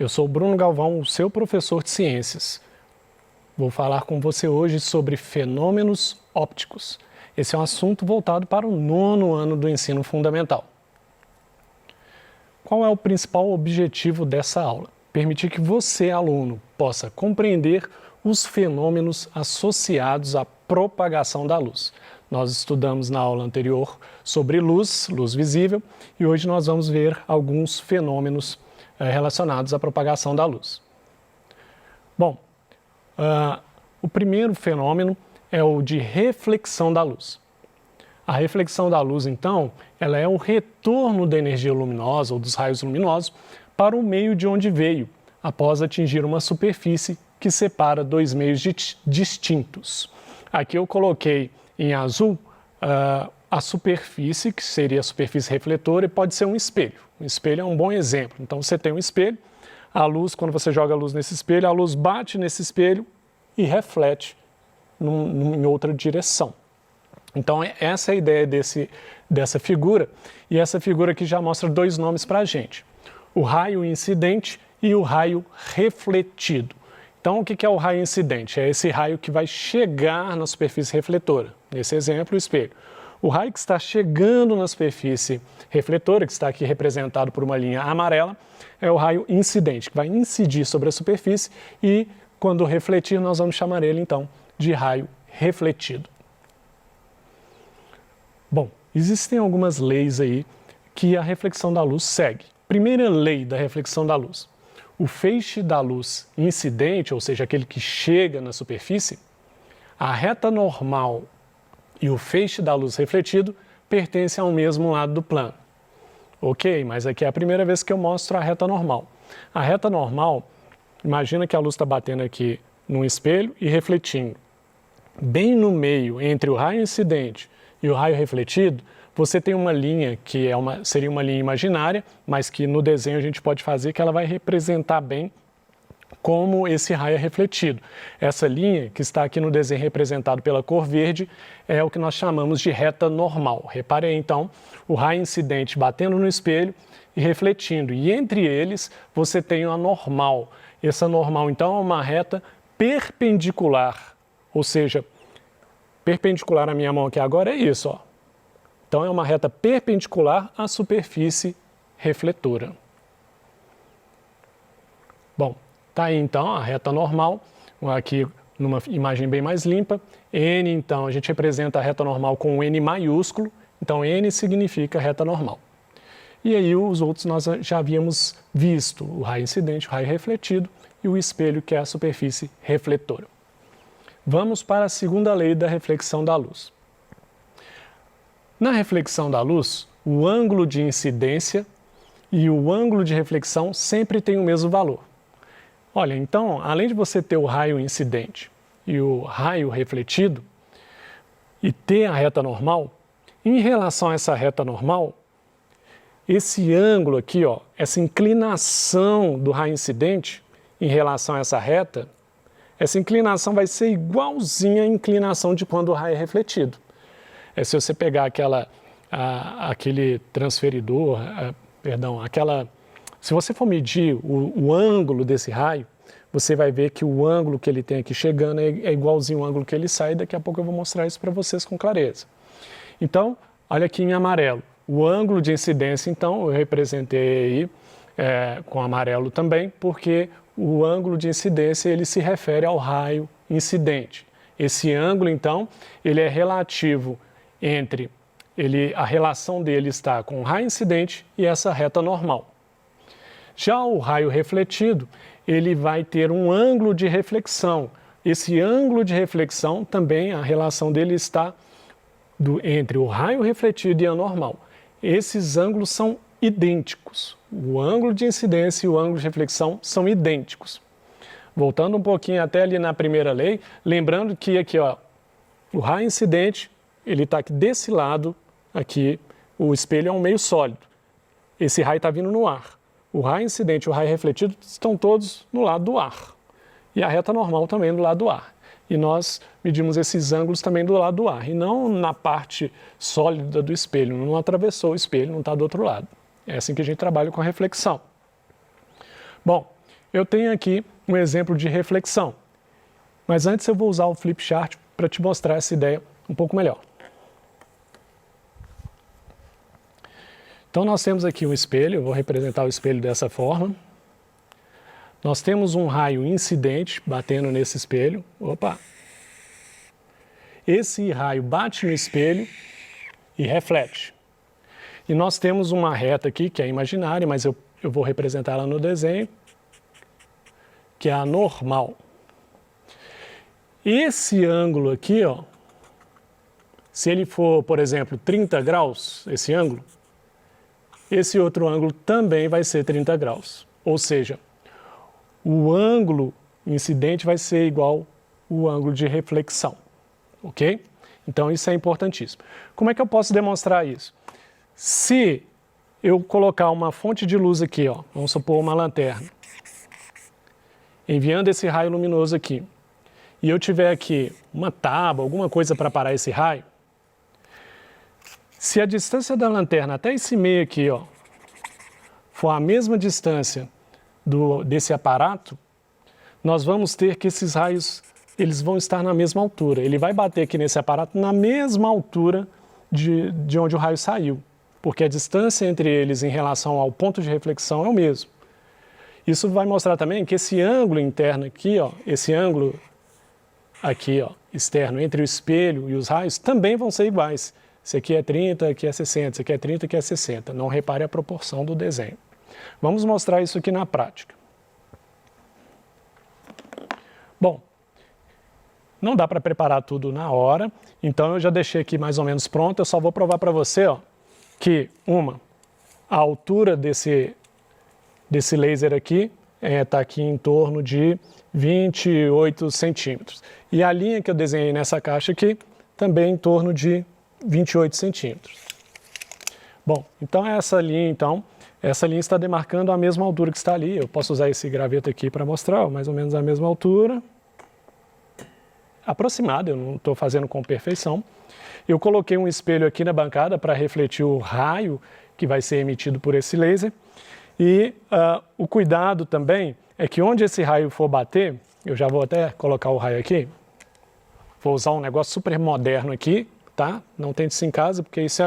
Eu sou Bruno Galvão, o seu professor de ciências. Vou falar com você hoje sobre fenômenos ópticos. Esse é um assunto voltado para o 9º ano do ensino fundamental. Qual é o principal objetivo dessa aula? Permitir que você, aluno, possa compreender os fenômenos associados à propagação da luz. Nós estudamos na aula anterior sobre luz visível, e hoje nós vamos ver alguns fenômenos relacionados à propagação da luz. Bom, o primeiro fenômeno é o de reflexão da luz. A reflexão da luz, então, ela é o retorno da energia luminosa ou dos raios luminosos para o meio de onde veio, após atingir uma superfície que separa dois meios distintos. Aqui eu coloquei em azul a superfície, que seria a superfície refletora, e pode ser um espelho. Um espelho é um bom exemplo. Então você tem um espelho, a luz, quando você joga a luz nesse espelho, a luz bate nesse espelho e reflete em outra direção. Então essa é a ideia dessa figura, e essa figura aqui já mostra dois nomes para a gente: o raio incidente e o raio refletido. Então o que é o raio incidente? É esse raio que vai chegar na superfície refletora, nesse exemplo o espelho. O raio que está chegando na superfície refletora, que está aqui representado por uma linha amarela, é o raio incidente, que vai incidir sobre a superfície e, quando refletir, nós vamos chamar ele, então, de raio refletido. Bom, existem algumas leis aí que a reflexão da luz segue. Primeira lei da reflexão da luz: o feixe da luz incidente, ou seja, aquele que chega na superfície, a reta normal e o feixe da luz refletido pertencem ao mesmo lado do plano. Ok, mas aqui é a primeira vez que eu mostro a reta normal. A reta normal, imagina que a luz está batendo aqui num espelho e refletindo. Bem no meio, entre o raio incidente e o raio refletido, você tem uma linha que seria uma linha imaginária, mas que no desenho a gente pode fazer que ela vai representar bem como esse raio é refletido. Essa linha que está aqui no desenho representado pela cor verde é o que nós chamamos de reta normal. Repare aí, então, o raio incidente batendo no espelho e refletindo, e entre eles você tem a normal. Essa normal, então, é uma reta perpendicular, ou seja, perpendicular à minha mão aqui agora é isso, ó. Então é uma reta perpendicular à superfície refletora. Bom, tá aí então a reta normal, aqui numa imagem bem mais limpa. N, então, a gente representa a reta normal com o N maiúsculo, então N significa reta normal. E aí os outros nós já havíamos visto: o raio incidente, o raio refletido e o espelho, que é a superfície refletora. Vamos para a segunda lei da reflexão da luz. Na reflexão da luz, o ângulo de incidência e o ângulo de reflexão sempre têm o mesmo valor. Olha, então, além de você ter o raio incidente e o raio refletido e ter a reta normal, em relação a essa reta normal, esse ângulo aqui, ó, essa inclinação do raio incidente em relação a essa reta, essa inclinação vai ser igualzinha à inclinação de quando o raio é refletido. Se você pegar aquele transferidor, se você for medir o ângulo desse raio, você vai ver que o ângulo que ele tem aqui chegando é igualzinho ao ângulo que ele sai. Daqui a pouco eu vou mostrar isso para vocês com clareza. Então, olha aqui em amarelo, o ângulo de incidência, então, eu representei aí com amarelo também, porque o ângulo de incidência ele se refere ao raio incidente. Esse ângulo, então, ele é relativo a relação dele está com o raio incidente e essa reta normal. Já o raio refletido, ele vai ter um ângulo de reflexão. Esse ângulo de reflexão também, a relação dele está entre o raio refletido e a normal. Esses ângulos são idênticos. O ângulo de incidência e o ângulo de reflexão são idênticos. Voltando um pouquinho até ali na primeira lei, lembrando que aqui, ó, o raio incidente, ele está aqui desse lado, aqui, o espelho é um meio sólido. Esse raio está vindo no ar. O raio incidente e o raio refletido estão todos no lado do ar. E a reta normal também do lado do ar. E nós medimos esses ângulos também do lado do ar, e não na parte sólida do espelho, não atravessou o espelho, não está do outro lado. É assim que a gente trabalha com a reflexão. Bom, eu tenho aqui um exemplo de reflexão. Mas antes eu vou usar o flip chart para te mostrar essa ideia um pouco melhor. Então nós temos aqui um espelho, eu vou representar o espelho dessa forma. Nós temos um raio incidente batendo nesse espelho. Opa! Esse raio bate no espelho e reflete. E nós temos uma reta aqui, que é imaginária, mas eu vou representá-la no desenho, que é a normal. Esse ângulo aqui, ó, se ele for, por exemplo, 30 graus, esse ângulo, esse outro ângulo também vai ser 30 graus. Ou seja, o ângulo incidente vai ser igual ao ângulo de reflexão. Ok? Então isso é importantíssimo. Como é que eu posso demonstrar isso? Se eu colocar uma fonte de luz aqui, ó, vamos supor uma lanterna, enviando esse raio luminoso aqui, e eu tiver aqui uma tábua, alguma coisa para parar esse raio, se a distância da lanterna até esse meio aqui, ó, for a mesma distância desse aparato, nós vamos ter que esses raios eles vão estar na mesma altura. Ele vai bater aqui nesse aparato na mesma altura de onde o raio saiu, porque a distância entre eles em relação ao ponto de reflexão é o mesmo. Isso vai mostrar também que esse ângulo interno aqui, ó, esse ângulo aqui, ó, externo entre o espelho e os raios também vão ser iguais. Esse aqui é 30, aqui é 60, esse aqui é 30, aqui é 60. Não repare a proporção do desenho. Vamos mostrar isso aqui na prática. Bom, não dá para preparar tudo na hora, então eu já deixei aqui mais ou menos pronto. Eu só vou provar para você, ó, que a altura desse laser aqui está aqui em torno de 28 centímetros. E a linha que eu desenhei nessa caixa aqui também em torno de 28 centímetros. Bom, então essa linha está demarcando a mesma altura que está ali. Eu posso usar esse graveto aqui para mostrar, ó, mais ou menos a mesma altura. Aproximada, eu não estou fazendo com perfeição. Eu coloquei um espelho aqui na bancada para refletir o raio que vai ser emitido por esse laser. E o cuidado também é que onde esse raio for bater, eu já vou até colocar o raio aqui, vou usar um negócio super moderno aqui, tá? Não tente isso em casa, porque isso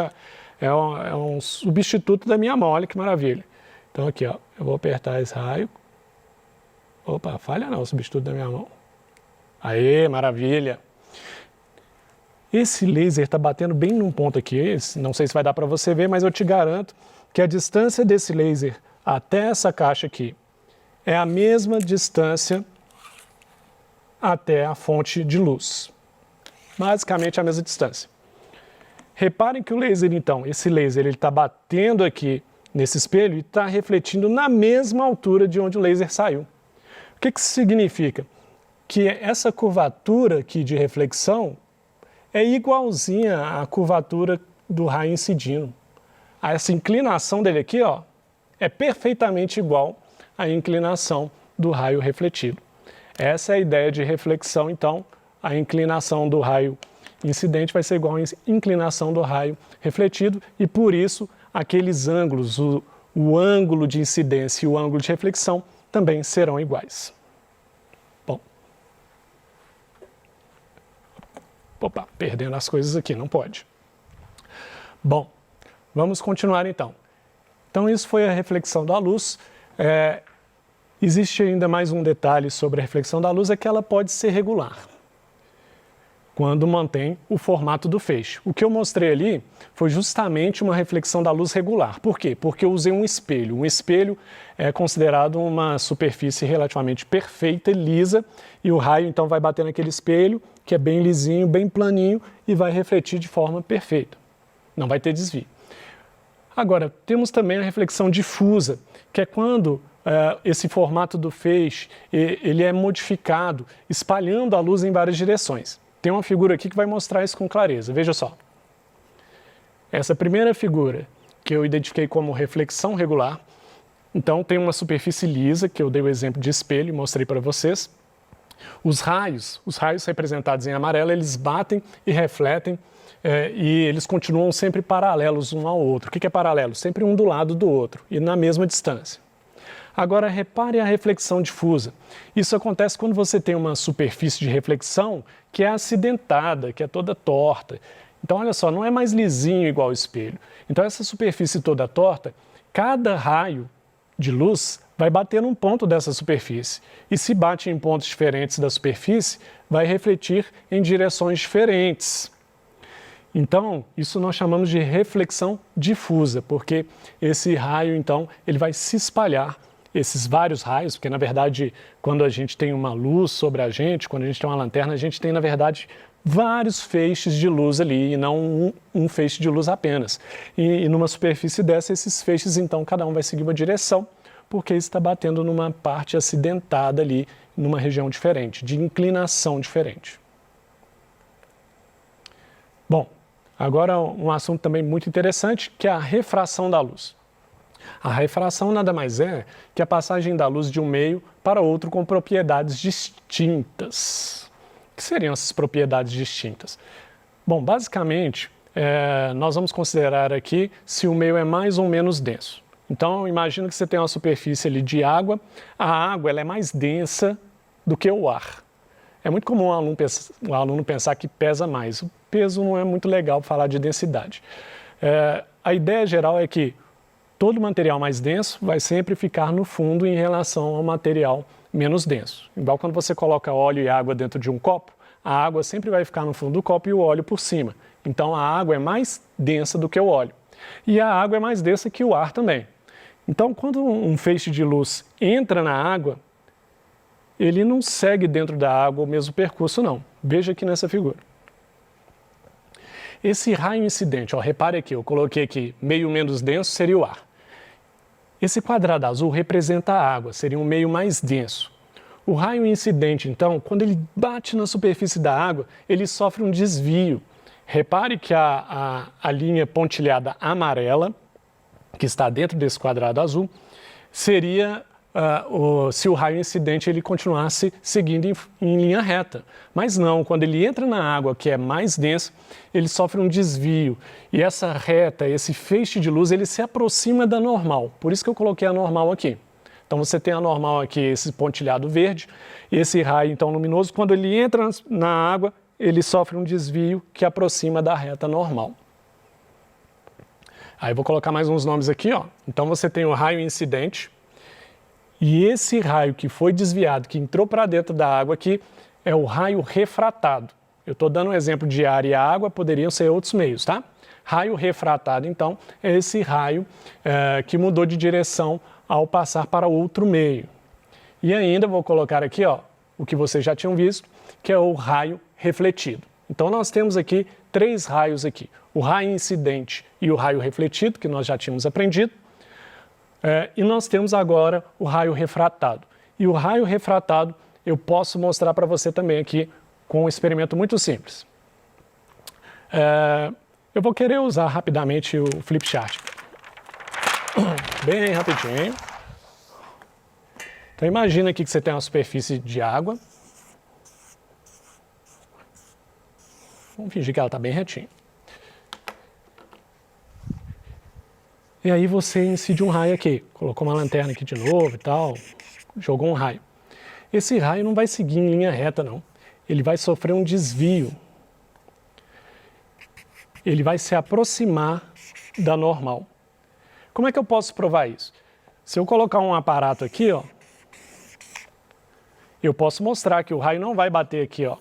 é um substituto da minha mão, olha que maravilha. Então aqui, ó, eu vou apertar esse raio. Opa, falha não, o substituto da minha mão. Aê, maravilha! Esse laser está batendo bem num ponto aqui, não sei se vai dar para você ver, mas eu te garanto que a distância desse laser até essa caixa aqui é a mesma distância até a fonte de luz. Basicamente a mesma distância. Reparem que o laser, então, esse laser ele está batendo aqui nesse espelho e está refletindo na mesma altura de onde o laser saiu. O que isso significa? Que essa curvatura aqui de reflexão é igualzinha à curvatura do raio incidindo. Essa inclinação dele aqui, ó, é perfeitamente igual à inclinação do raio refletido. Essa é a ideia de reflexão, então, a inclinação do raio incidente vai ser igual à inclinação do raio refletido e, por isso, aqueles ângulos, o ângulo de incidência e o ângulo de reflexão também serão iguais. Bom. Opa, perdendo as coisas aqui, não pode. Bom, vamos continuar então. Então isso foi a reflexão da luz. Existe ainda mais um detalhe sobre a reflexão da luz, é que ela pode ser regular, quando mantém o formato do feixe. O que eu mostrei ali foi justamente uma reflexão da luz regular. Por quê? Porque eu usei um espelho. Um espelho é considerado uma superfície relativamente perfeita e lisa, e o raio então vai bater naquele espelho, que é bem lisinho, bem planinho, e vai refletir de forma perfeita. Não vai ter desvio. Agora, temos também a reflexão difusa, que é quando esse formato do feixe ele é modificado, espalhando a luz em várias direções. Tem uma figura aqui que vai mostrar isso com clareza. Veja só. Essa primeira figura, que eu identifiquei como reflexão regular, então tem uma superfície lisa, que eu dei o exemplo de espelho e mostrei para vocês. Os raios representados em amarelo, eles batem e refletem e eles continuam sempre paralelos um ao outro. O que é paralelo? Sempre um do lado do outro e na mesma distância. Agora, repare a reflexão difusa. Isso acontece quando você tem uma superfície de reflexão que é acidentada, que é toda torta. Então, olha só, não é mais lisinho igual ao espelho. Então, essa superfície toda torta, cada raio de luz vai bater num ponto dessa superfície. E se bate em pontos diferentes da superfície, vai refletir em direções diferentes. Então, isso nós chamamos de reflexão difusa, porque esse raio, então, ele vai se espalhar, esses vários raios, porque, na verdade, quando a gente tem uma luz sobre a gente, quando a gente tem uma lanterna, a gente tem, na verdade, vários feixes de luz ali, e não um feixe de luz apenas. E numa superfície dessa, esses feixes, então, cada um vai seguir uma direção, porque está batendo numa parte acidentada ali, numa região diferente, de inclinação diferente. Bom, agora um assunto também muito interessante, que é a refração da luz. A refração nada mais é que a passagem da luz de um meio para outro com propriedades distintas. O que seriam essas propriedades distintas? Bom, basicamente, nós vamos considerar aqui se o meio é mais ou menos denso. Então, imagina que você tem uma superfície ali de água, a água ela é mais densa do que o ar. É muito comum o aluno pensar que pesa mais. O peso não é muito legal falar de densidade. A ideia geral é que todo material mais denso vai sempre ficar no fundo em relação ao material menos denso. Igual quando você coloca óleo e água dentro de um copo, a água sempre vai ficar no fundo do copo e o óleo por cima. Então a água é mais densa do que o óleo. E a água é mais densa que o ar também. Então quando um feixe de luz entra na água, ele não segue dentro da água o mesmo percurso não. Veja aqui nessa figura. Esse raio incidente, ó, repare aqui, eu coloquei aqui meio menos denso seria o ar. Esse quadrado azul representa a água, seria um meio mais denso. O raio incidente, então, quando ele bate na superfície da água, ele sofre um desvio. Repare que a linha pontilhada amarela, que está dentro desse quadrado azul, seria se o raio incidente ele continuasse seguindo em linha reta. Mas não, quando ele entra na água, que é mais densa, ele sofre um desvio. E essa reta, esse feixe de luz, ele se aproxima da normal. Por isso que eu coloquei a normal aqui. Então você tem a normal aqui, esse pontilhado verde, e esse raio então luminoso, quando ele entra na água, ele sofre um desvio que aproxima da reta normal. Aí eu vou colocar mais uns nomes aqui, ó. Então você tem o raio incidente, e esse raio que foi desviado, que entrou para dentro da água aqui, é o raio refratado. Eu estou dando um exemplo de ar e água, poderiam ser outros meios, tá? Raio refratado, então, é esse raio que mudou de direção ao passar para outro meio. E ainda vou colocar aqui, ó, o que vocês já tinham visto, que é o raio refletido. Então nós temos aqui três raios aqui, o raio incidente e o raio refletido, que nós já tínhamos aprendido. E nós temos agora o raio refratado. E o raio refratado eu posso mostrar para você também aqui com um experimento muito simples. Eu vou querer usar rapidamente o flip chart. Bem rapidinho. Então imagina aqui que você tem uma superfície de água. Vamos fingir que ela está bem retinha. E aí você incide um raio aqui, colocou uma lanterna aqui de novo e tal, jogou um raio. Esse raio não vai seguir em linha reta não, ele vai sofrer um desvio. Ele vai se aproximar da normal. Como é que eu posso provar isso? Se eu colocar um aparato aqui, ó, eu posso mostrar que o raio não vai bater aqui, ó.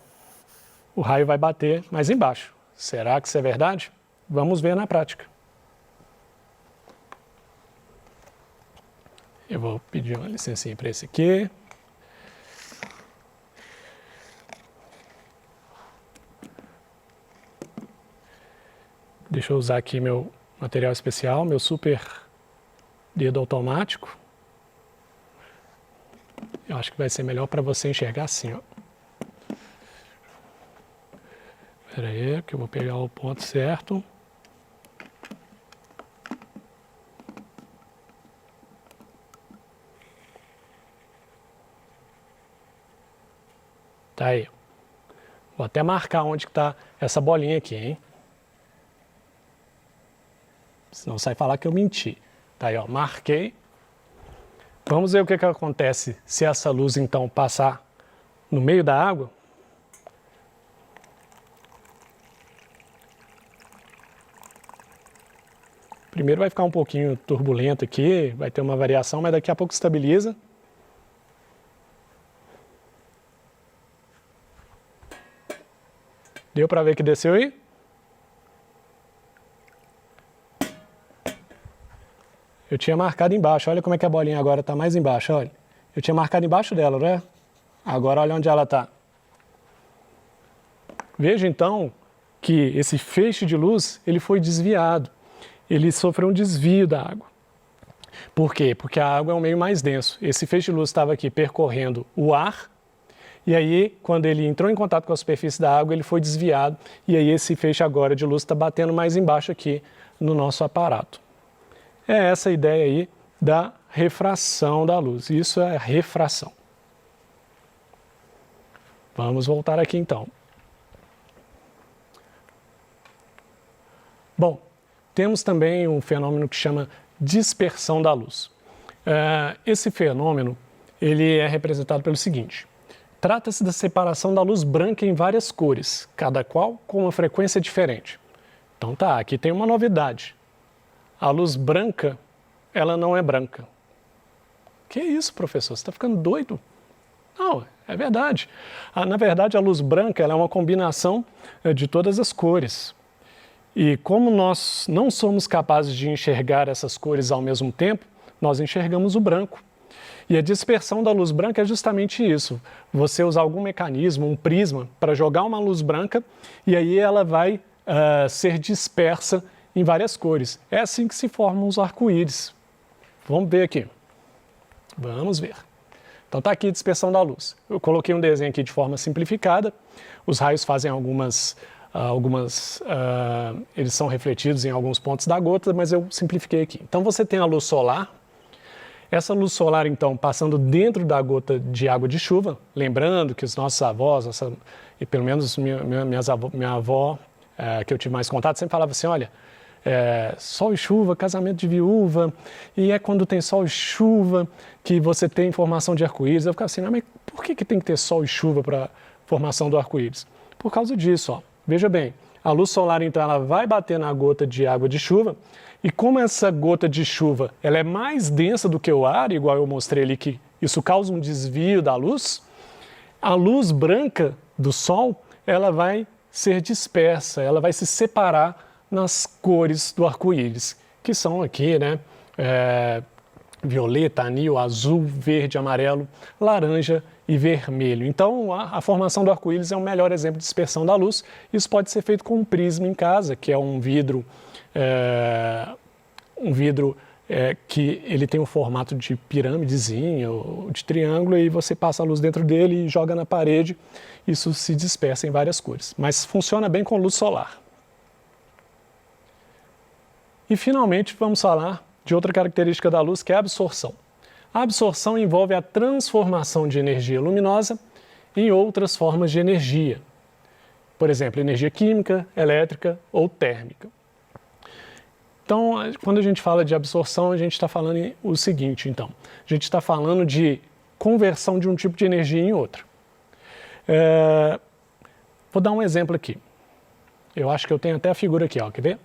O raio vai bater mais embaixo. Será que isso é verdade? Vamos ver na prática. Eu vou pedir uma licencinha para esse aqui. Deixa eu usar aqui meu material especial, meu super dedo automático. Eu acho que vai ser melhor para você enxergar assim, ó. Espera aí, que eu vou pegar o ponto certo. Tá aí. Vou até marcar onde que tá essa bolinha aqui, hein? Senão sai falar que eu menti. Tá aí, ó, marquei. Vamos ver o que acontece se essa luz então passar no meio da água. Primeiro vai ficar um pouquinho turbulento aqui, vai ter uma variação, mas daqui a pouco estabiliza. Deu para ver que desceu aí? Eu tinha marcado embaixo, olha como é que a bolinha agora está mais embaixo, olha. Eu tinha marcado embaixo dela, né? Agora olha onde ela está. Veja então que esse feixe de luz, ele foi desviado. Ele sofreu um desvio da água. Por quê? Porque a água é um meio mais denso. Esse feixe de luz estava aqui percorrendo o ar, e aí, quando ele entrou em contato com a superfície da água, ele foi desviado, e aí esse feixe agora de luz está batendo mais embaixo aqui no nosso aparato. É essa a ideia aí da refração da luz. Isso é refração. Vamos voltar aqui então. Bom, temos também um fenômeno que chama dispersão da luz. Esse fenômeno ele é representado pelo seguinte: trata-se da separação da luz branca em várias cores, cada qual com uma frequência diferente. Então tá, aqui tem uma novidade. A luz branca, ela não é branca. Que isso, professor? Você está ficando doido? Não, é verdade. Na verdade, a luz branca ela é uma combinação de todas as cores. E como nós não somos capazes de enxergar essas cores ao mesmo tempo, nós enxergamos o branco. E a dispersão da luz branca é justamente isso. Você usar algum mecanismo, um prisma, para jogar uma luz branca e aí ela vai ser dispersa em várias cores. É assim que se formam os arco-íris. Vamos ver aqui. Vamos ver. Então está aqui a dispersão da luz. Eu coloquei um desenho aqui de forma simplificada. Os raios fazem eles são refletidos em alguns pontos da gota, mas eu simplifiquei aqui. Então você tem a luz solar. Essa luz solar, então, passando dentro da gota de água de chuva, lembrando que os nossos avós, e pelo menos minha avó, que eu tive mais contato, sempre falava assim, olha, sol e chuva, casamento de viúva, e é quando tem sol e chuva que você tem formação de arco-íris. Eu ficava assim, mas por que tem que ter sol e chuva para formação do arco-íris? Por causa disso, ó. Veja bem, a luz solar, então, ela vai bater na gota de água de chuva, e como essa gota de chuva ela é mais densa do que o ar, igual eu mostrei ali que isso causa um desvio da luz, a luz branca do sol ela vai ser dispersa, ela vai se separar nas cores do arco-íris, que são aqui, né, violeta, anil, azul, verde, amarelo, laranja e vermelho. Então, a formação do arco-íris é o melhor exemplo de dispersão da luz. Isso pode ser feito com um prisma em casa, que é um vidro que ele tem um formato de pirâmidezinho, de triângulo, e você passa a luz dentro dele e joga na parede. Isso se dispersa em várias cores, mas funciona bem com luz solar. E, finalmente, vamos falar de outra característica da luz, que é a absorção. A absorção envolve a transformação de energia luminosa em outras formas de energia. Por exemplo, energia química, elétrica ou térmica. Então, quando a gente fala de absorção, a gente está falando o seguinte, então. A gente está falando de conversão de um tipo de energia em outra. Vou dar um exemplo aqui. Eu acho que eu tenho até a figura aqui, ó. Quer ver?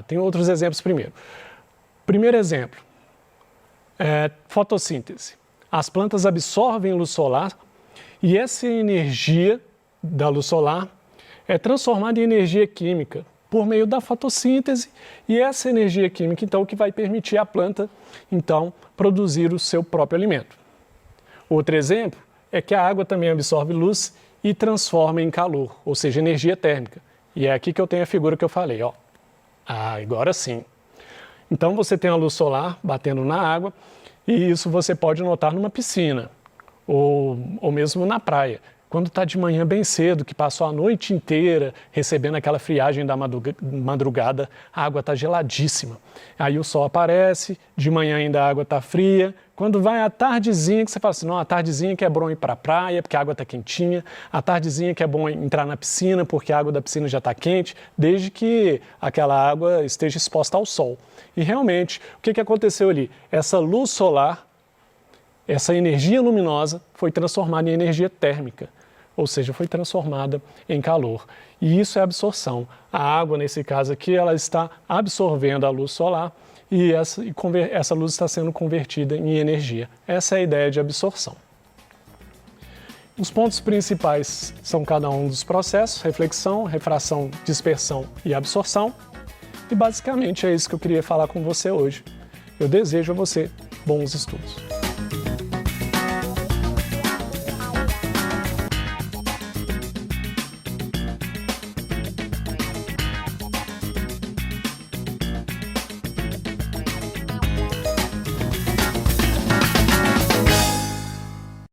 Tem outros exemplos primeiro. Primeiro exemplo, fotossíntese. As plantas absorvem luz solar e essa energia da luz solar é transformada em energia química por meio da fotossíntese, e essa energia química, então, que vai permitir à planta, então, produzir o seu próprio alimento. Outro exemplo é que a água também absorve luz e transforma em calor, ou seja, energia térmica. E é aqui que eu tenho a figura que eu falei, ó. Agora sim. Então você tem a luz solar batendo na água, e isso você pode notar numa piscina ou mesmo na praia. quando está de manhã bem cedo, que passou a noite inteira recebendo aquela friagem da madrugada, a água está geladíssima. Aí o sol aparece, de manhã ainda a água está fria. Quando vai à tardezinha, que você fala assim, não, a tardezinha que é bom ir para a praia, porque a água está quentinha, a tardezinha que é bom entrar na piscina, porque a água da piscina já está quente, desde que aquela água esteja exposta ao sol. E realmente, o que aconteceu ali? Essa luz solar, essa energia luminosa foi transformada em energia térmica, ou seja, foi transformada em calor. E isso é absorção. A água, nesse caso aqui, ela está absorvendo a luz solar e essa luz está sendo convertida em energia. Essa é a ideia de absorção. Os pontos principais são cada um dos processos: reflexão, refração, dispersão e absorção. E basicamente é isso que eu queria falar com você hoje. Eu desejo a você bons estudos.